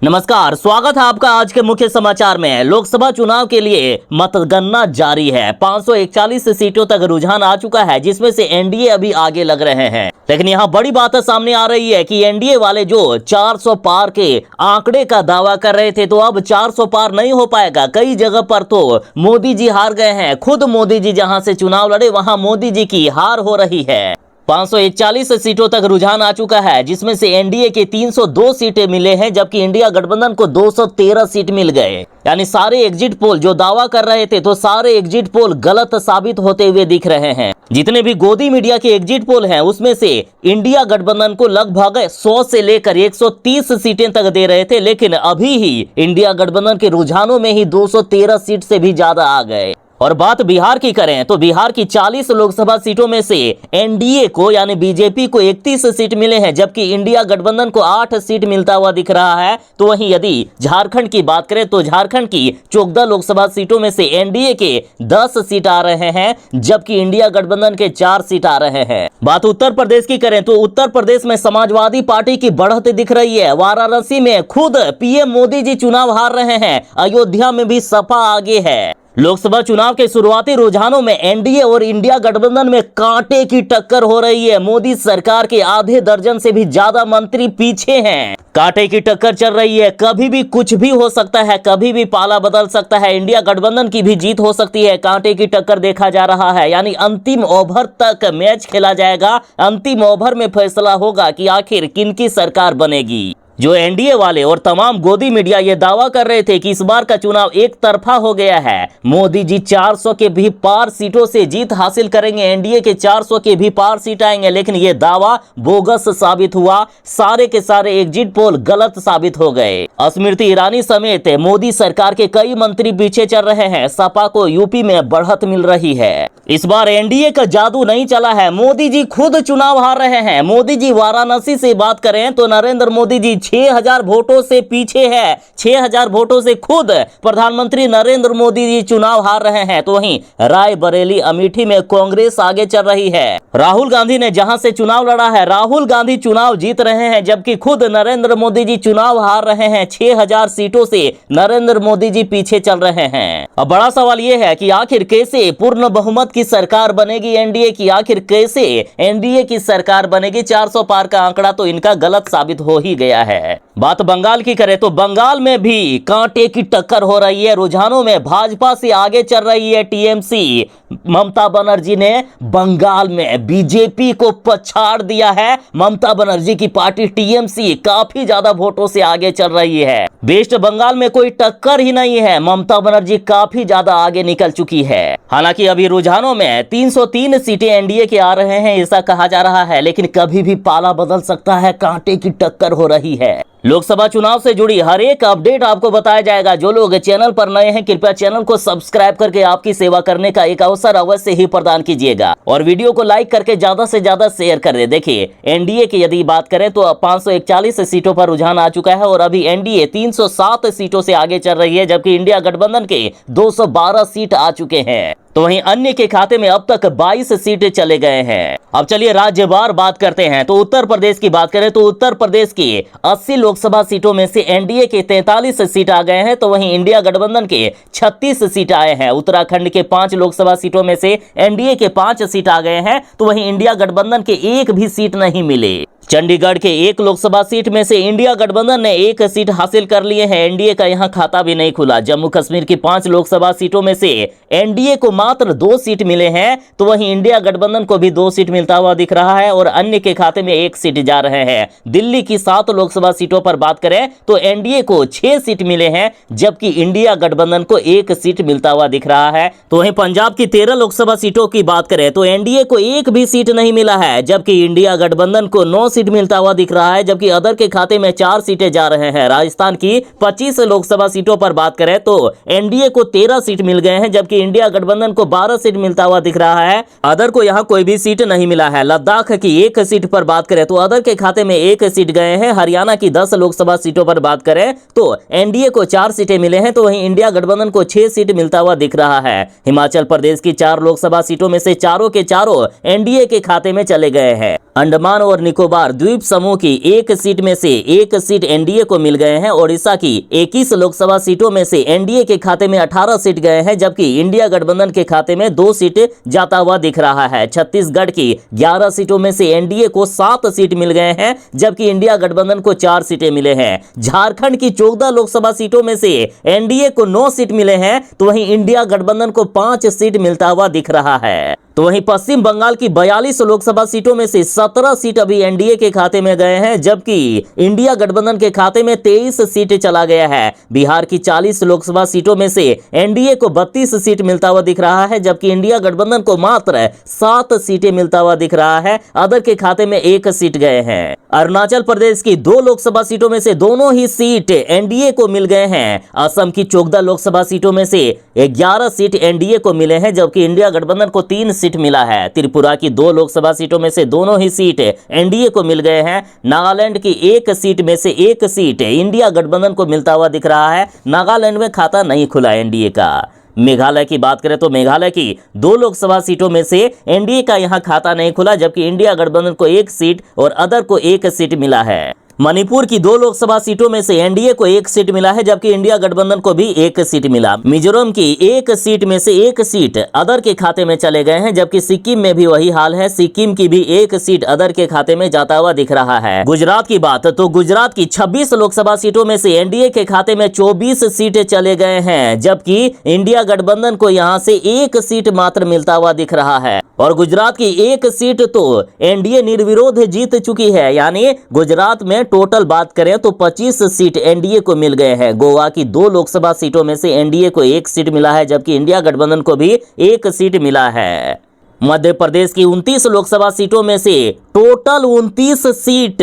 नमस्कार, स्वागत है आपका आज के मुख्य समाचार में। लोकसभा चुनाव के लिए मतगणना जारी है। 541 सीटों तक रुझान आ चुका है, जिसमें से एनडीए अभी आगे लग रहे हैं। लेकिन यहाँ बड़ी बात सामने आ रही है कि एनडीए वाले जो 400 पार के आंकड़े का दावा कर रहे थे, तो अब 400 पार नहीं हो पाएगा। कई जगह पर तो मोदी जी हार गए हैं। खुद मोदी जी जहां से चुनाव लड़े, वहां मोदी जी की हार हो रही है। 541 सीटों तक रुझान आ चुका है, जिसमें से एनडीए के 302 सीटें मिले हैं, जबकि इंडिया गठबंधन को 213 सीट मिल गए। यानी सारे एग्जिट पोल जो दावा कर रहे थे, तो सारे एग्जिट पोल गलत साबित होते हुए दिख रहे हैं। जितने भी गोदी मीडिया के एग्जिट पोल हैं, उसमें से इंडिया गठबंधन को लगभग 100 से लेकर 130 सीटें तक दे रहे थे, लेकिन अभी ही इंडिया गठबंधन के रुझानों में ही 213 सीट से भी ज्यादा आ गए। और बात बिहार की करें तो बिहार की 40 लोकसभा सीटों में से एनडीए को यानी बीजेपी को 31 सीट मिले हैं, जबकि इंडिया गठबंधन को 8 सीट मिलता हुआ दिख रहा है। तो वहीं यदि झारखंड की बात करें तो झारखंड की 14 लोकसभा सीटों में से एनडीए के 10 सीट आ रहे हैं, जबकि इंडिया गठबंधन के 4 सीट आ रहे हैं। बात उत्तर प्रदेश की करें तो उत्तर प्रदेश में समाजवादी पार्टी की बढ़त दिख रही है। वाराणसी में खुद पीएम मोदी जी चुनाव हार रहे हैं। अयोध्या में भी सपा आगे है। लोकसभा चुनाव के शुरुआती रुझानों में एनडीए और इंडिया गठबंधन में कांटे की टक्कर हो रही है। मोदी सरकार के आधे दर्जन से भी ज्यादा मंत्री पीछे हैं। कांटे की टक्कर चल रही है। कभी भी कुछ भी हो सकता है, कभी भी पाला बदल सकता है। इंडिया गठबंधन की भी जीत हो सकती है। कांटे की टक्कर देखा जा रहा है, यानी अंतिम ओवर तक मैच खेला जाएगा। अंतिम ओवर में फैसला होगा कि आखिर किनकी सरकार बनेगी। जो एनडीए वाले और तमाम गोदी मीडिया ये दावा कर रहे थे कि इस बार का चुनाव एक तरफा हो गया है, मोदी जी 400 के भी पार सीटों से जीत हासिल करेंगे, एनडीए के 400 के भी पार सीट आएंगे, लेकिन ये दावा बोगस साबित हुआ। सारे के सारे एग्जिट पोल गलत साबित हो गए। स्मृति ईरानी समेत मोदी सरकार के कई मंत्री पीछे चल रहे हैं। सपा को यूपी में बढ़त मिल रही है। इस बार एनडीए का जादू नहीं चला है। मोदी जी खुद चुनाव हार रहे हैं। मोदी जी वाराणसी से बात करें तो नरेंद्र मोदी जी 6000 वोटों से पीछे है। 6000 वोटों से खुद प्रधानमंत्री नरेंद्र मोदी जी चुनाव हार रहे हैं। तो वहीं रायबरेली अमेठी में कांग्रेस आगे चल रही है। राहुल गांधी ने जहां से चुनाव लड़ा है, राहुल गांधी चुनाव जीत रहे हैं, जबकि खुद नरेंद्र मोदी जी चुनाव हार रहे हैं। 6000 सीटों से नरेंद्र मोदी जी पीछे चल रहे हैं। अब बड़ा सवाल यह है कि आखिर कैसे पूर्ण बहुमत की सरकार बनेगी एनडीए की। आखिर कैसे एनडीए की सरकार बनेगी। 400 पार का आंकड़ा तो इनका गलत साबित हो ही गया है। बात बंगाल की करें तो बंगाल में भी कांटे की टक्कर हो रही है। रुझानों में भाजपा से आगे चल रही है टीएमसी। ममता बनर्जी ने बंगाल में बीजेपी को पछाड़ दिया है। ममता बनर्जी की पार्टी टीएमसी काफी ज्यादा वोटों से आगे चल रही है। वेस्ट बंगाल में कोई टक्कर ही नहीं है। ममता बनर्जी काफी ज्यादा आगे निकल चुकी है। हालांकि अभी रुझानों में 303 सीटें एनडीए के आ रहे हैं, ऐसा कहा जा रहा है, लेकिन कभी भी पाला बदल सकता है। कांटे की टक्कर हो रही है। लोकसभा चुनाव से जुड़ी हर एक अपडेट आपको बताया जाएगा। जो लोग चैनल पर नए हैं, कृपया चैनल को सब्सक्राइब करके आपकी सेवा करने का एक अवसर अवश्य ही प्रदान कीजिएगा और वीडियो को लाइक करके ज्यादा से ज्यादा शेयर कर दे। देखिए, एनडीए की यदि बात करें तो 541 सीटों पर रुझान आ चुका है और अभी एनडीए 307 सीटों से आगे चल रही है, जबकि इंडिया गठबंधन के 212 सीट आ चुके हैं। तो वहीं अन्य के खाते में अब तक 22 सीटें चले गए हैं। अब चलिए राज्यवार बात करते हैं। तो उत्तर प्रदेश की बात करें तो उत्तर प्रदेश की 80 लोकसभा सीटों में से एनडीए के 43 सीट आ गए हैं, तो वहीं इंडिया गठबंधन के 36 सीट आए हैं। उत्तराखंड के 5 लोकसभा सीटों में से एनडीए के 5 सीट आ गए हैं, तो वहीं इंडिया गठबंधन के एक भी सीट नहीं मिले। चंडीगढ़ के 1 लोकसभा सीट में से इंडिया गठबंधन ने 1 सीट हासिल कर लिए हैं। एनडीए का यहां खाता भी नहीं खुला। जम्मू कश्मीर की 5 लोकसभा सीटों में से एनडीए को मात्र 2 सीट मिले हैं, तो वहीं इंडिया गठबंधन को भी 2 सीट मिलता हुआ दिख रहा है और अन्य के खाते में 1 सीट जा रहे हैं। दिल्ली की 7 लोकसभा सीटों पर बात करें तो एनडीए को 6 सीट मिले हैं, जबकि इंडिया गठबंधन को 1 सीट मिलता हुआ दिख रहा है। तो वहीं पंजाब की 13 लोकसभा सीटों की बात करें तो एनडीए को 1 भी सीट नहीं मिला है, जबकि इंडिया गठबंधन को 9 सीट मिलता हुआ दिख रहा है, जबकि अदर के खाते में 4 सीटें जा रहे हैं। राजस्थान की 25 लोकसभा सीटों पर बात करें तो एनडीए को 13 सीट मिल गए हैं, जबकि इंडिया गठबंधन को 12 सीट मिलता हुआ दिख रहा है। अदर को यहां कोई भी सीट नहीं मिला है। लद्दाख की 1 सीट पर बात करें तो अदर के खाते में 1 सीट गए हैं। हरियाणा की 10 लोकसभा सीटों पर बात करें तो एनडीए को 4 सीटें मिले हैं, तो वहीं इंडिया गठबंधन को 6 सीट मिलता हुआ दिख रहा है। हिमाचल प्रदेश की 4 लोकसभा सीटों में से चारों के चारों एनडीए के खाते में चले गए हैं। अंडमान और निकोबार बिहार द्वीप समूह की एक सीट में से एक सीट एनडीए को मिल गए हैं। ओडिशा की 21 लोकसभा सीटों में से एनडीए के खाते में 18 सीट गए हैं, जबकि इंडिया गठबंधन के खाते में 2 सीट जाता हुआ दिख रहा है। छत्तीसगढ़ की 11 सीटों में से एनडीए को 7 सीट मिल गए हैं, जबकि इंडिया गठबंधन को 4 सीटें मिले हैं। झारखंड की 14 लोकसभा सीटों में से एनडीए को 9 सीट मिले हैं, तो वहीं इंडिया गठबंधन को 5 सीट मिलता हुआ दिख रहा है। तो वहीं पश्चिम बंगाल की 42 लोकसभा सीटों में से 17 सीट अभी एनडीए के खाते में गए हैं, जबकि इंडिया गठबंधन के खाते में 23 सीट चला गया है। बिहार की 40 लोकसभा सीटों में से एनडीए को 32 सीट मिलता हुआ दिख रहा है, जबकि इंडिया गठबंधन को मात्र 7 सीटें मिलता हुआ दिख रहा है। अदर के खाते में 1 सीट गए हैं। अरुणाचल प्रदेश की 2 लोकसभा सीटों में से दोनों ही सीट एनडीए को मिल गए हैं। असम की 14 लोकसभा सीटों में से 11 सीट एनडीए को मिले हैं, जबकि इंडिया गठबंधन को 3 सीट मिला है। त्रिपुरा की 2 लोकसभा सीटों में से दोनों ही सीट एनडीए को मिल गए हैं। नागालैंड की 1 सीट में से 1 सीट इंडिया गठबंधन को मिलता हुआ दिख रहा है। नागालैंड में खाता नहीं खुला एनडीए का। मेघालय की बात करें तो मेघालय की 2 लोकसभा सीटों में से एनडीए का यहां खाता नहीं खुला, जबकि इंडिया गठबंधन को 1 सीट और अदर को 1 सीट मिला है। मणिपुर की 2 लोकसभा सीटों में से एनडीए को 1 सीट मिला है, जबकि इंडिया गठबंधन को भी 1 सीट मिला। मिजोरम की 1 सीट में से 1 सीट अदर के खाते में चले गए हैं, जबकि सिक्किम में भी वही हाल है। सिक्किम की भी 1 सीट अदर के खाते में जाता हुआ दिख रहा है। गुजरात की बात तो गुजरात की 26 लोकसभा सीटों में से एनडीए के खाते में 24 सीटें चले गए हैं, जबकि इंडिया गठबंधन को यहां से 1 सीट मात्र मिलता हुआ दिख रहा है। और गुजरात की 1 सीट तो एनडीए निर्विरोध जीत चुकी है, यानी गुजरात में टोटल बात करें तो 25 सीट एनडीए को मिल गए हैं। गोवा की 2 लोकसभा सीटों में से एनडीए को 1 सीट मिला है, जबकि इंडिया गठबंधन को भी 1 सीट मिला है। मध्य प्रदेश की 29 लोकसभा सीटों में से टोटल 29 सीट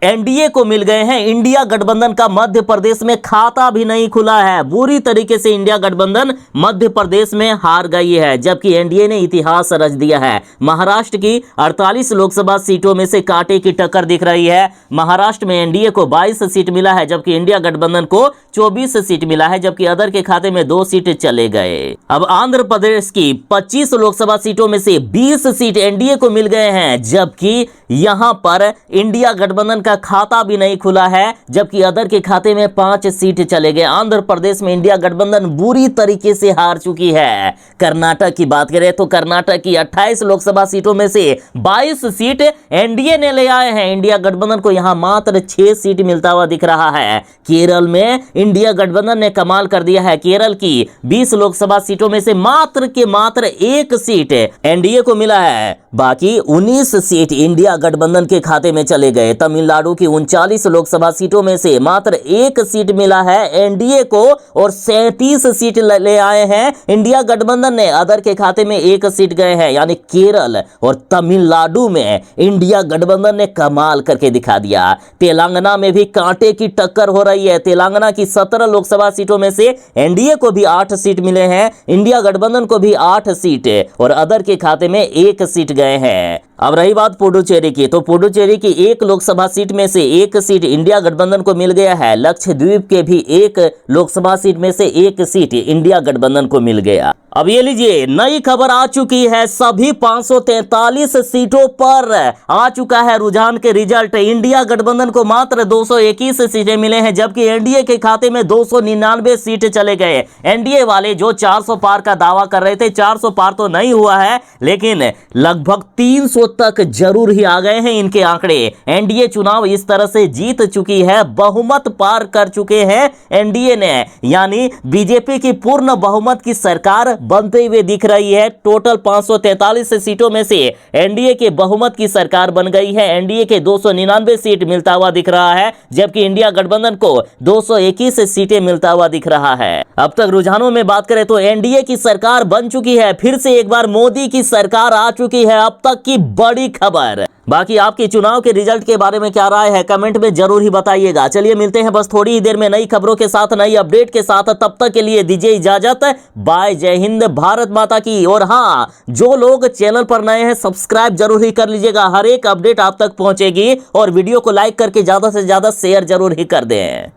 एनडीए को मिल गए हैं। इंडिया गठबंधन का मध्य प्रदेश में खाता भी नहीं खुला है। बुरी तरीके से इंडिया गठबंधन मध्य प्रदेश में हार गई है, जबकि एनडीए ने इतिहास रच दिया है। महाराष्ट्र की 48 लोकसभा सीटों में से कांटे की टक्कर दिख रही है। महाराष्ट्र में एनडीए को 22 सीट मिला है, जबकि इंडिया गठबंधन को 24 सीट मिला है, जबकि अदर के खाते में 2 सीट चले गए। अब आंध्र प्रदेश की 25 लोकसभा सीटों में से 20 सीट एनडीए को मिल गए हैं, जबकि यहां पर इंडिया गठबंधन का खाता भी नहीं खुला है, जबकि अदर के खाते में 5 सीट चले गए। आंध्र प्रदेश में इंडिया गठबंधन बुरी तरीके से हार चुकी है। कर्नाटक की बात करें तो कर्नाटक की 28 लोकसभा सीटों में से 22 सीट एनडीए ने ले आए हैं। इंडिया गठबंधन को यहां मात्र 6 सीट मिलता हुआ दिख रहा है। केरल में इंडिया गठबंधन ने कमाल कर दिया है। केरल की 20 लोकसभा सीटों में से मात्र 1 सीट एनडीए को मिला है, बाकी 19 सीट इंडिया गठबंधन के खाते में चले गए। तमिलनाडु की 39 लोकसभा सीटों में से मात्र 1 सीट मिला है एनडीए को, और 37 सीट ले आए हैं इंडिया गठबंधन ने। अदर के खाते में 1 सीट गए हैं, यानी केरल और तमिलनाडु में इंडिया गठबंधन ने कमाल करके दिखा दिया। तेलंगाना में भी कांटे की टक्कर हो रही है। तेलंगाना की 17 लोकसभा सीटों में से एनडीए को भी 8 सीट मिले हैं, इंडिया गठबंधन को भी 8 सीट और अदर के खाते में 1 सीट गए हैं। अब रही बात पुडुचेरी की, तो पुडुचेरी की 1 लोकसभा सीट में से 1 सीट इंडिया गठबंधन को मिल गया है। लक्षद्वीप के भी 1 लोकसभा सीट में से 1 सीट इंडिया गठबंधन को मिल गया। अब ये लीजिए, नई खबर आ चुकी है। सभी 543 सीटों पर आ चुका है रुझान के रिजल्ट। इंडिया गठबंधन को मात्र 221 सीटें मिले हैं, जबकि एनडीए के खाते में 299 सीट चले गए। एनडीए वाले जो 400 पार का दावा कर रहे थे, 400 पार तो नहीं हुआ है, लेकिन लगभग 300 तक जरूर ही आ गए हैं इनके आंकड़े। एनडीए चुनाव इस तरह से जीत चुकी है, बहुमत पार कर चुके हैं एनडीए ने, यानी बीजेपी की पूर्ण बहुमत की सरकार बनते हुए दिख रही है। टोटल 543 सीटों में से एनडीए के बहुमत की सरकार बन गई है। एनडीए के 299 सीट मिलता हुआ दिख रहा है, जबकि इंडिया गठबंधन को 221 सीटें मिलता हुआ दिख रहा है। अब तक रुझानों में बात करें तो एनडीए की सरकार बन चुकी है, फिर से एक बार मोदी की सरकार आ चुकी है। अब तक की बड़ी खबर। बाकी आपके चुनाव के रिजल्ट के बारे में क्या राय है, कमेंट में जरूर ही बताइएगा। चलिए मिलते हैं बस थोड़ी ही देर में नई खबरों के साथ, नई अपडेट के साथ। तब तक के लिए दीजिए इजाजत। बाय, जय हिंद, भारत माता की। और हाँ, जो लोग चैनल पर नए हैं सब्सक्राइब जरूर ही कर लीजिएगा, हर एक अपडेट आप तक पहुंचेगी। और वीडियो को लाइक करके ज्यादा से ज्यादा शेयर जरूर ही कर दें।